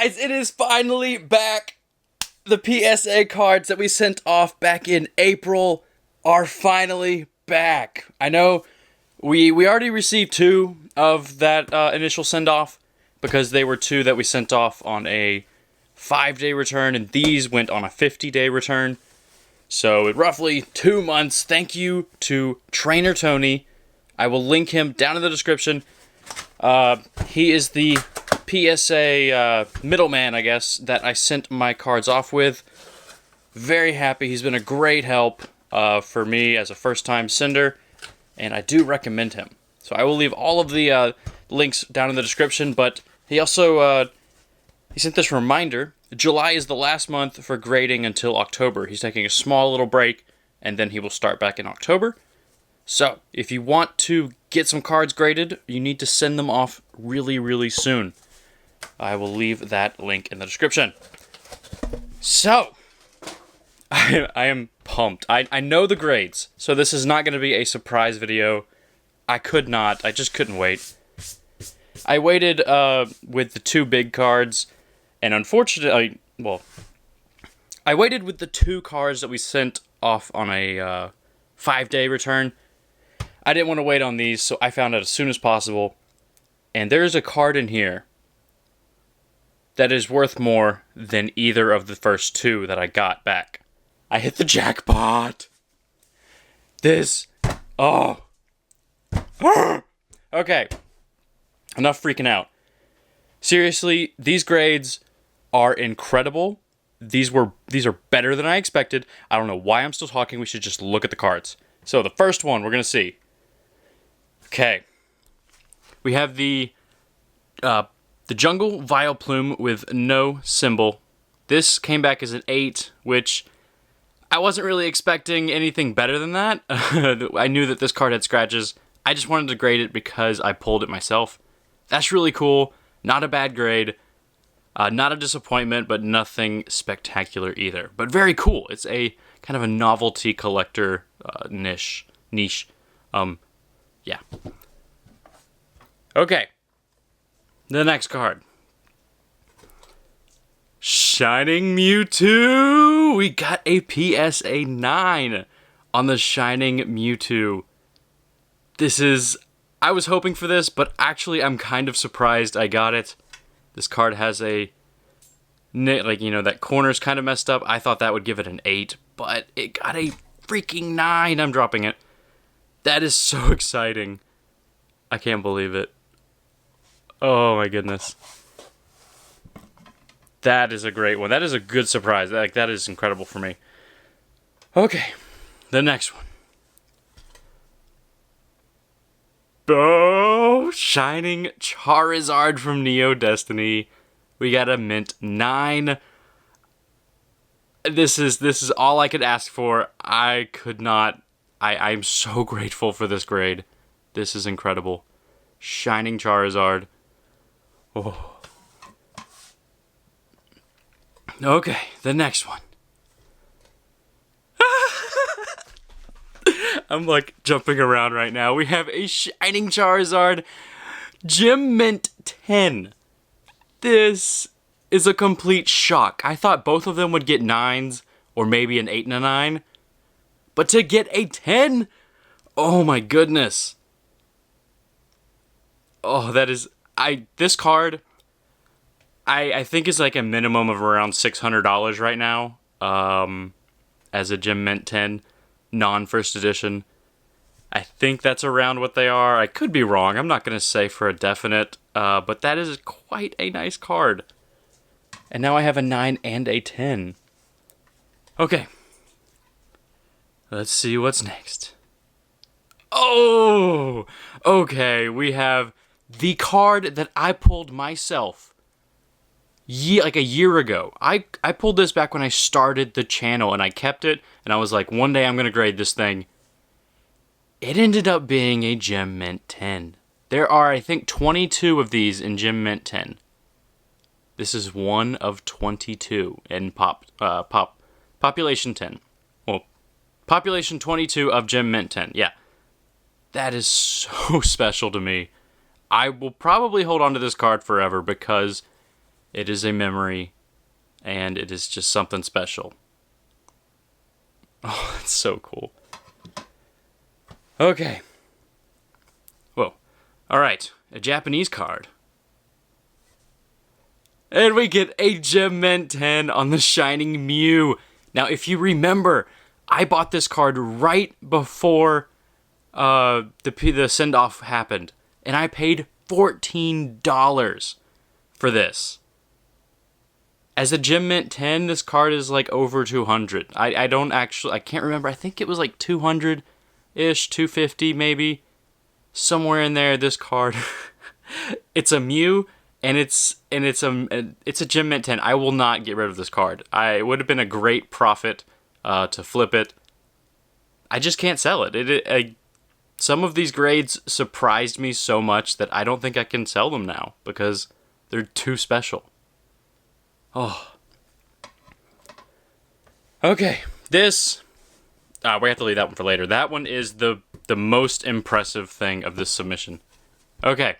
Guys, it is finally back. The PSA cards that we sent off back in April are finally back. I know we already received 2 of that initial send-off because they were 2 that we sent off on a 5-day return, and these went on a 50-day return. So, roughly 2 months. Thank you to Trainer Tony. I will link him down in the description. He is the PSA middleman, I guess, that I sent my cards off with. Very happy. He's been a great help for me as a first-time sender, and I do recommend him. So I will leave all of the links down in the description, but he also he sent this reminder. July is the last month for grading until October. He's taking a small little break, and then he will start back in October. So, if you want to get some cards graded, you need to send them off really, really soon. I will leave that link in the description. So, I am pumped. I know the grades, so this is not going to be a surprise video. I just couldn't wait. I waited with the 2 big cards, and unfortunately, I waited with the 2 cards that we sent off on a 5-day return. I didn't want to wait on these, so I found out as soon as possible. And there's a card in here that is worth more than either of the first 2 that I got back. I hit the jackpot! Oh. Okay. Enough freaking out. Seriously, these grades are incredible. These are better than I expected. I don't know why I'm still talking. We should just look at the cards. So, the first one we're going to see. Okay. We have the Jungle Vileplume with no symbol. This came back as an 8, which I wasn't really expecting anything better than that. I knew that this card had scratches. I just wanted to grade it because I pulled it myself. That's really cool. Not a bad grade. Not a disappointment, but nothing spectacular either. But very cool. It's a kind of a novelty collector niche. Yeah. Okay. The next card. Shining Mewtwo! We got a PSA 9 on the Shining Mewtwo. I was hoping for this, but actually I'm kind of surprised I got it. This card has that corner's kind of messed up. I thought that would give it an 8, but it got a freaking 9. I'm dropping it. That is so exciting. I can't believe it. Oh my goodness. That is a great one. That is a good surprise. That is incredible for me. Okay. The next one. Oh, Shining Charizard from Neo Destiny. We got a mint 9. This is all I could ask for. I could not. I'm so grateful for this grade. This is incredible. Shining Charizard. Oh. Okay, the next one. I'm like jumping around right now. We have a Shining Charizard Gem Mint 10. This is a complete shock. I thought both of them would get 9s or maybe an 8 and a 9. But to get a 10? Oh my goodness. Oh, this card, I think is like a minimum of around $600 right now, as a Gem Mint 10, non-first edition. I think that's around what they are. I could be wrong. I'm not going to say for a definite, but that is quite a nice card. And now I have a 9 and a 10. Okay. Let's see what's next. Oh! Okay, we have the card that I pulled myself like a year ago. I pulled this back when I started the channel, and I kept it, and I was like, one day I'm going to grade this thing. It ended up being a Gem Mint 10. There are, I think, 22 of these in Gem Mint 10. This is one of 22 in Population 10. Well, Population 22 of Gem Mint 10, yeah. That is so special to me. I will probably hold on to this card forever because It is a memory, and it is just something special. Oh, that's so cool. Okay. Whoa. Alright, a Japanese card. And we get a Gem Mint 10 on the Shining Mew. Now, if you remember, I bought this card right before the send-off happened. And I paid $14 for this. As a Gem Mint 10, this card is like over 200. I can't remember. I think it was like 200-ish, 250 maybe. Somewhere in there, this card. It's a Mew, and it's a Gem Mint 10. I will not get rid of this card. It would have been a great profit to flip it. I just can't sell it. Some of these grades surprised me so much that I don't think I can sell them now because they're too special. Oh. Okay, this... we have to leave that one for later. That one is the most impressive thing of this submission. Okay.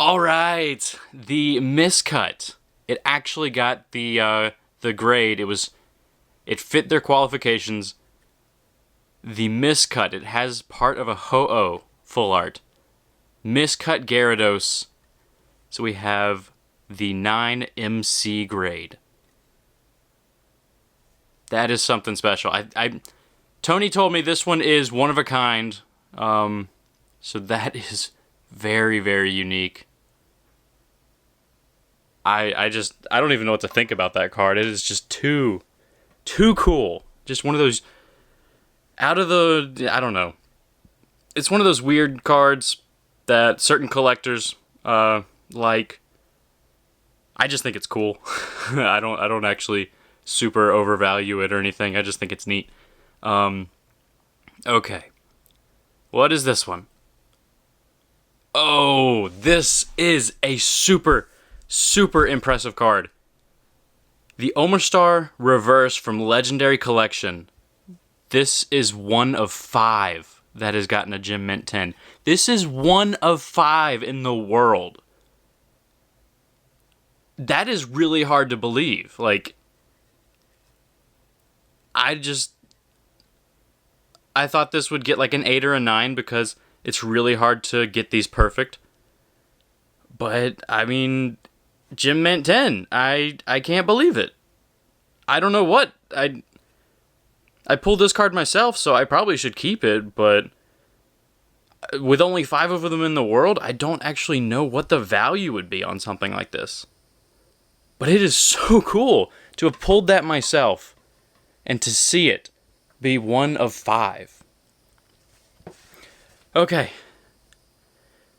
Alright, the miscut. It actually got the grade. It fit their qualifications. The miscut. It has part of a Ho-Oh full art. Miscut Gyarados. So we have the 9MC grade. That is something special. Tony told me this one is one of a kind. So that is very, very unique. I don't even know what to think about that card. It is just too cool. Just one of those I don't know. It's one of those weird cards that certain collectors like. I just think it's cool. I don't actually super overvalue it or anything. I just think it's neat. Okay. What is this one? Oh, this is a super impressive card. The Omerstar Reverse from Legendary Collection. This is one of 5 that has gotten a Gem Mint 10. This is one of 5 in the world. That is really hard to believe. Like, I thought this would get like an 8 or a 9 because it's really hard to get these perfect. But, I mean, Gem Mint 10. I can't believe it. I don't know what. I pulled this card myself, so I probably should keep it, but with only 5 of them in the world, I don't actually know what the value would be on something like this. But it is so cool to have pulled that myself and to see it be one of 5. Okay.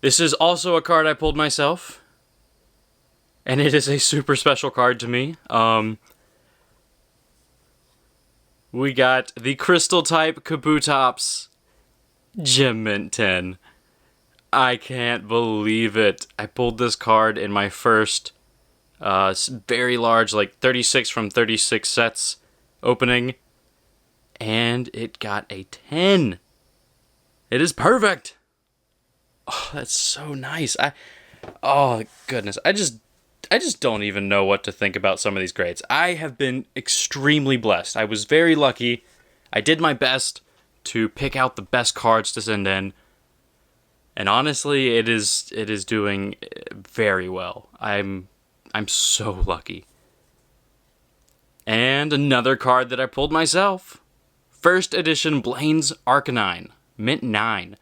This is also a card I pulled myself, and it is a super special card to me. We got the Crystal type Kabutops Gem Mint 10. I can't believe it. I pulled this card in my first very large, like 36 from 36 sets opening, and it got a 10. It is perfect. Oh, that's so nice. Oh goodness, I just don't even know what to think about some of these grades. I have been extremely blessed. I was very lucky. I did my best to pick out the best cards to send in. And honestly, it is doing very well. I'm so lucky. And another card that I pulled myself. First edition Blaine's Arcanine, Mint 9.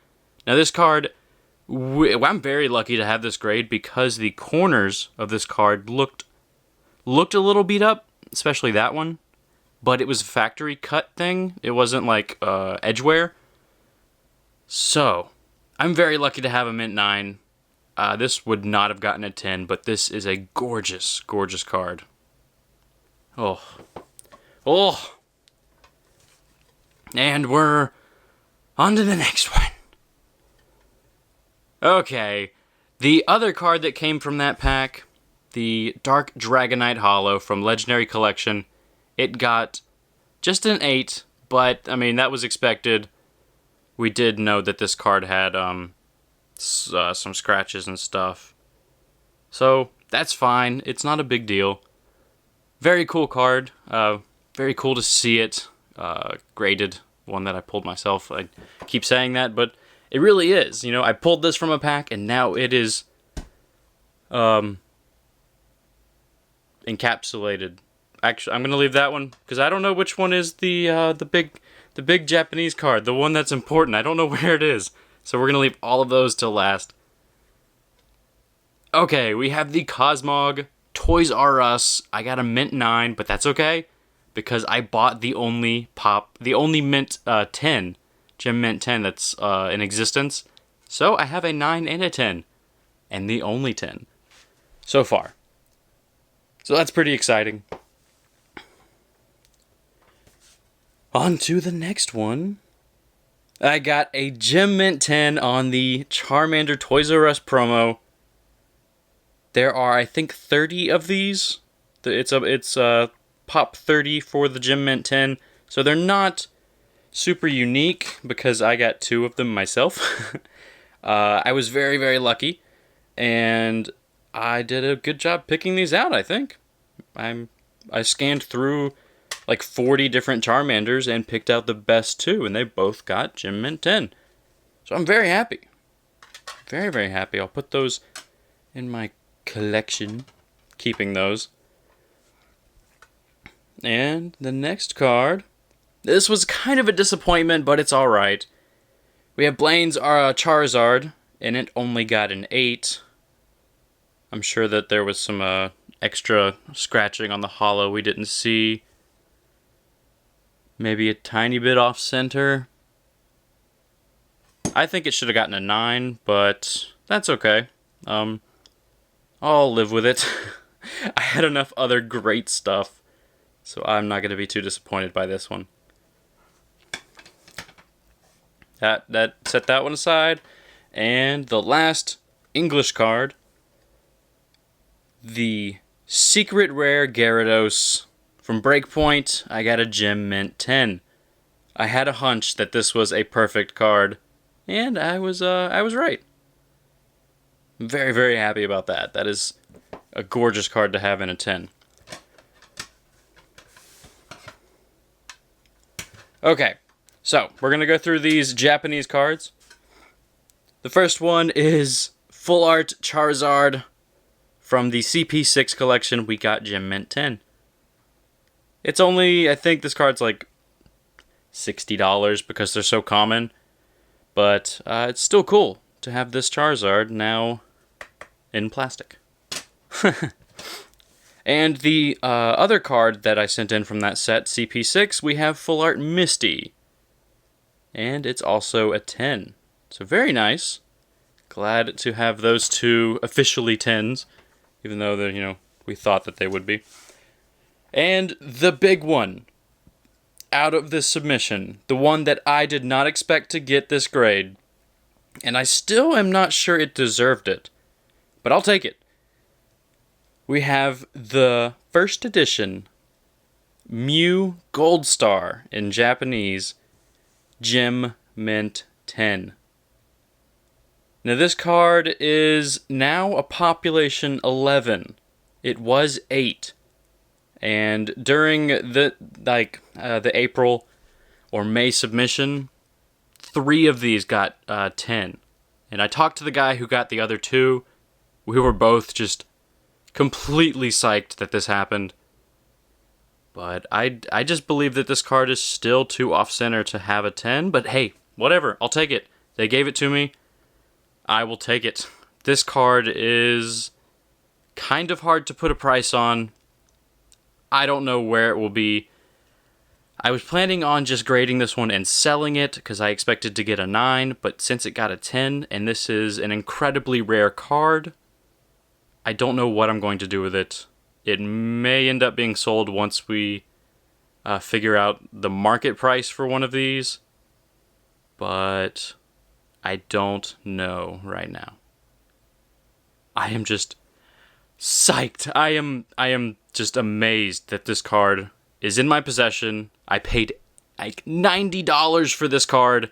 Now this card, I'm very lucky to have this grade because the corners of this card looked a little beat up, especially that one. But it was a factory cut thing. It wasn't like edge wear. So, I'm very lucky to have a Mint 9. This would not have gotten a 10, but this is a gorgeous, gorgeous card. Oh. And we're on to the next one. Okay, the other card that came from that pack, the Dark Dragonite Holo from Legendary Collection, it got just an 8, but, I mean, that was expected. We did know that this card had some scratches and stuff. So that's fine. It's not a big deal. Very cool card. Very cool to see it graded. One that I pulled myself. I keep saying that, but it really is. You know, I pulled this from a pack, and now it is encapsulated. Actually, I'm gonna leave that one because I don't know which one is the big Japanese card, the one that's important. I don't know where it is, so we're gonna leave all of those till last. Okay, we have the Cosmog Toys R Us. I got a mint 9, but that's okay because I bought the only mint 10, Gem Mint 10 that's in existence. So I have a 9 and a 10, and the only 10 so far. So that's pretty exciting. On to the next one. I got a Gem Mint 10 on the Charmander Toys R Us promo. There are, I think, 30 of these. It's pop 30 for the Gem Mint 10. So they're not super unique because I got 2 of them myself. I was very, very lucky. And I did a good job picking these out, I think. I scanned through like 40 different Charmanders and picked out the best 2, and they both got Gem Mint 10. So I'm very happy. Very, very happy. I'll put those in my collection, keeping those. And the next card. This was kind of a disappointment, but it's alright. We have Blaine's Charizard, and it only got an 8. I'm sure that there was some extra scratching on the holo we didn't see. Maybe a tiny bit off center. I think it should have gotten a 9, but that's okay. I'll live with it. I had enough other great stuff, so I'm not going to be too disappointed by this one. That set that one aside. And the last English card, the Secret Rare Gyarados from Breakpoint. I got a Gem Mint 10. I had a hunch that this was a perfect card, and I was right. I'm very, very happy about that. That is a gorgeous card to have in a 10. Okay, so we're going to go through these Japanese cards. The first one is Full Art Charizard. From the CP6 collection, we got Gem Mint 10. It's only, I think this card's like $60 because they're so common. But it's still cool to have this Charizard now in plastic. And the other card that I sent in from that set, CP6, we have Full Art Misty. And it's also a 10. So very nice. Glad to have those 2 officially 10s. Even though we thought that they would be. And the big one out of this submission, the one that I did not expect to get this grade, and I still am not sure it deserved it, but I'll take it. We have the first edition Mew Gold Star in Japanese, Gem Mint 10. Now this card is now a population 11. It was 8. And during the April or May submission, 3 of these got 10. And I talked to the guy who got the other 2. We were both just completely psyched that this happened. But I just believe that this card is still too off-center to have a 10. But hey, whatever. I'll take it. They gave it to me. I will take it. This card is kind of hard to put a price on. I don't know where it will be. I was planning on just grading this one and selling it because I expected to get a 9, but since it got a 10 and this is an incredibly rare card, I don't know what I'm going to do with it. It may end up being sold once we figure out the market price for one of these, but I don't know right now. I am just psyched. I am just amazed that this card is in my possession. I paid like $90 for this card,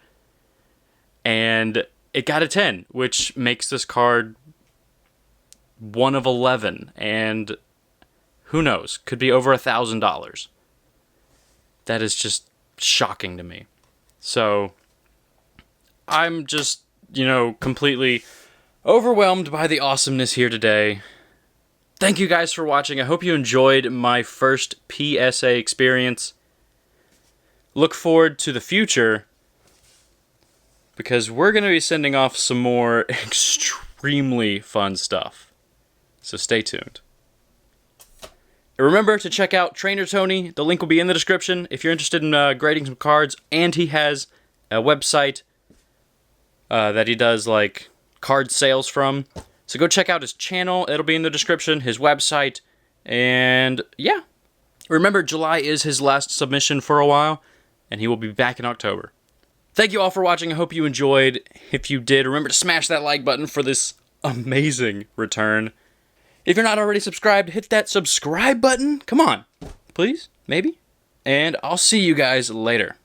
and it got a 10, which makes this card one of 11, and who knows, could be over $1,000. That is just shocking to me. So, I'm just, completely overwhelmed by the awesomeness here today. Thank you guys for watching. I hope you enjoyed my first PSA experience. Look forward to the future, because we're going to be sending off some more extremely fun stuff. So stay tuned. And remember to check out Trainer Tony. The link will be in the description if you're interested in grading some cards. And he has a website that he does like card sales from. So go check out his channel. It'll be in the description. His website. And yeah. Remember, July is his last submission for a while. And he will be back in October. Thank you all for watching. I hope you enjoyed. If you did, remember to smash that like button for this amazing return. If you're not already subscribed, hit that subscribe button. Come on. Please? Maybe? And I'll see you guys later.